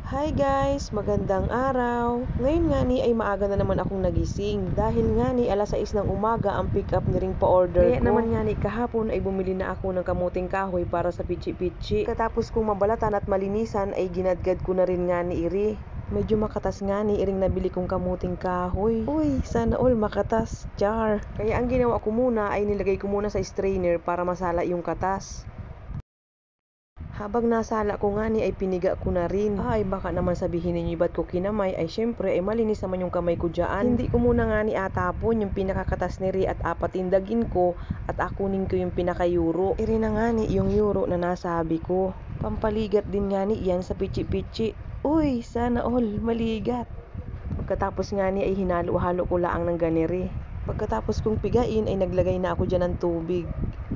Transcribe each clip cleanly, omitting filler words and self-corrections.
Hi guys! Magandang araw! Ngayon nga ni ay maaga na naman akong nagising dahil nga ni alas 6 ng umaga ang pick up ni ring pa-order ko. Kaya naman nga ni kahapon ay bumili na ako ng kamuting kahoy para sa pichi-pichi. Katapos kong mabalatan at malinisan ay ginadgad ko na rin nga ni iri. Medyo makatas nga ni iring nabili kong kamuting kahoy. Uy, sana all makatas, char! Kaya ang ginawa ko muna ay nilagay ko muna sa strainer para masala yung katas. Habang nasala ko nga ni ay piniga ko na rin. Ay baka naman sabihin ninyo ba't ko kinamay, ay syempre ay malinis naman yung kamay ko dyan. Hindi ko muna nga ni atapon yung pinakakatas ni Ri at apatindagin ko at akunin ko yung pinaka-euro. Iri na nga ni yung euro na nasabi ko. Pampaligat din nga ni yan sa pichi-pichi. Uy, sana all maligat. Pagkatapos nga ni ay hinalo-halo ko laang ng ganiri. Pagkatapos kong pigain ay naglagay na ako dyan ng tubig.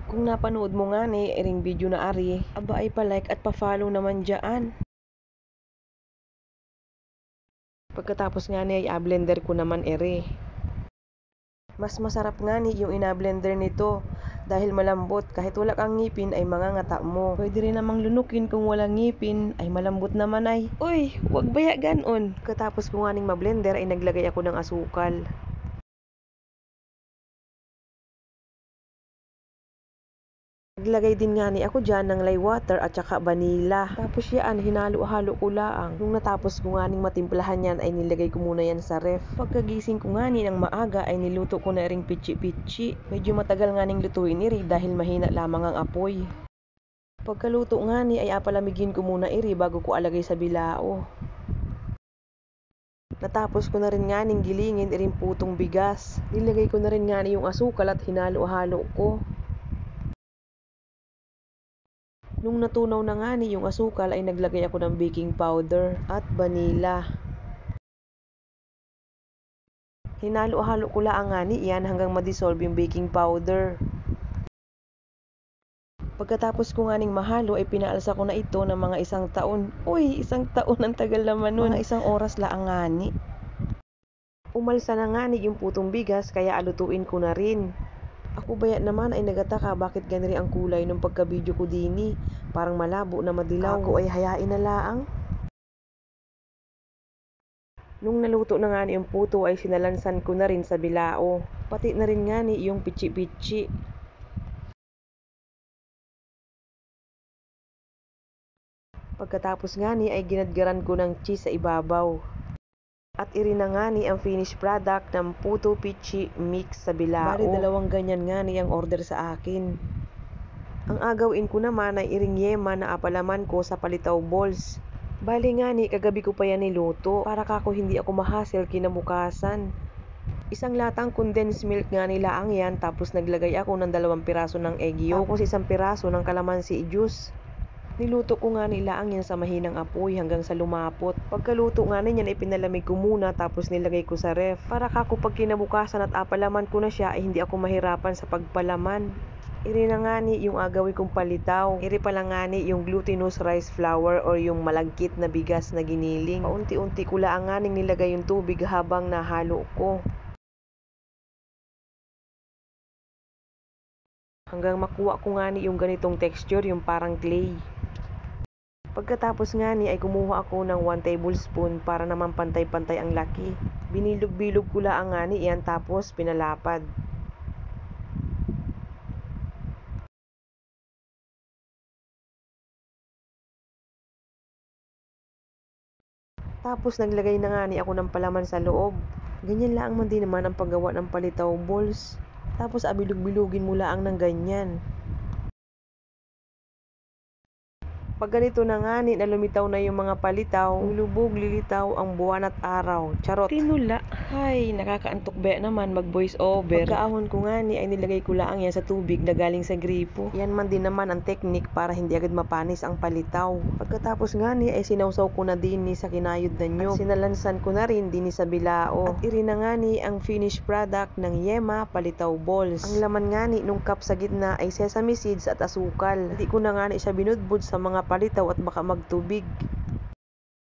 Kung napanood mo nga ni iring video na ari, aba ay pa-like at pa-follow naman dyan. Pagkatapos nga ni ay blender ko naman ere. Mas masarap nga ni yung ina-blender nito dahil malambot, kahit wala kang ngipin ay mangangata mo. Pwede rin namang lunukin kung walang ngipin ay malambot naman ay. Uy, wag baya ganon. Pagkatapos ko nga ning ma-blender ay naglagay ako ng asukal. Naglagay din nga ni ako dyan ng lye water at saka vanilla. Tapos yan, hinalo-halo ko laang. Nung natapos ko nga ning matimplahan yan ay nilagay ko muna yan sa ref. Pagkagising ko nga ni ng maaga ay niluto ko na ring pichi-pichi. Medyo matagal nga ning lutuin iri dahil mahina lamang ang apoy. Pagkaluto nga ni ay apalamigin ko muna iri bago ko alagay sa bilao. Natapos ko na rin nga ning gilingin iring putong bigas. Nilagay ko na rin nga ni yung asukal at hinalo-halo ko. Nung natunaw na nga ni yung asukal ay naglagay ako ng baking powder at vanilla. Hinalo-halo ko lang nga ni yan hanggang ma-dissolve yung baking powder. Pagkatapos ko nga ning mahalo ay pinaalsa ko na ito ng mga 1 taon. Uy, 1 taon ang tagal naman nun. Mga 1 oras lang nga ni. Umalsa na nga ni yung putong bigas kaya alutuin ko na rin. Ako baya naman ay nagataka bakit ganiri ang kulay nung pagka-video ko dini. Parang malabo na madilaw. Ako ay hayain na laang. Nung naluto na nga ni yung puto ay sinalansan ko na rin sa bilao. Pati na rin nga ni yung pichi-pichi. Pagkatapos nga ni ay ginadgaran ko ng cheese sa ibabaw. At iri na nga ni ang finished product ng puto pichi mix sa bilao. Bali 2 ganyan nga ni ang order sa akin. Ang agawin ko naman ay iring yema na apalaman ko sa palitaw balls. Bali nga ni kagabi ko pa yan niluto para kako hindi ako mahasel kinabukasan. 1 latang condensed milk nga nila ang yan, tapos naglagay ako ng 2 piraso ng egg yolk, tapos 1 piraso ng calamansi juice. Niluto ko nga nila ang yan sa mahinang apoy hanggang sa lumapot. Pagkaluto nga niyan ay pinalamig ko muna tapos nilagay ko sa ref. Para kako pag kinabukasan at apalaman ko na siya ay hindi ako mahirapan sa pagpalaman. Iri na nga ni yung agawin kong palitaw. Iri pala nga ni yung glutinous rice flour or yung malagkit na bigas na giniling. Paunti-unti ko lang nga ning nilagay yung tubig habang nahalo ko. Hanggang makuha ko nga ni yung ganitong texture, yung parang clay. Pagkatapos nga ni ay kumuha ako ng 1 tablespoon para naman pantay-pantay ang laki. Binilog-bilog ko lang nga ni yan tapos pinalapad. Tapos naglagay na nga ni ako ng palaman sa loob. Ganyan lang man din naman ang paggawa ng palitaw balls. Tapos abilog-bilugin mo lang ng ganyan. Pag ganito na nga ni na lumitaw na yung mga palitaw, lubog lilitaw ang buwan at araw. Charot. Tinula. Hay, nakakaantok ba naman mag voice over. Pagkaahon ko nga ni ay nilagay ko lang yan sa tubig na galing sa gripo. Yan man din naman ang technique para hindi agad mapanis ang palitaw. Pagkatapos nga ni ay sinawsaw ko na din ni sa kinayod na nyo. At sinalansan ko na rin din ni sa bilao. At iri na nga ni ang finished product ng Yema palitaw balls. Ang laman nga ni nung cup sa gitna ay sesame seeds at asukal. Hindi ko na nga ni siya binudbud sa mga palitaw at baka magtubig.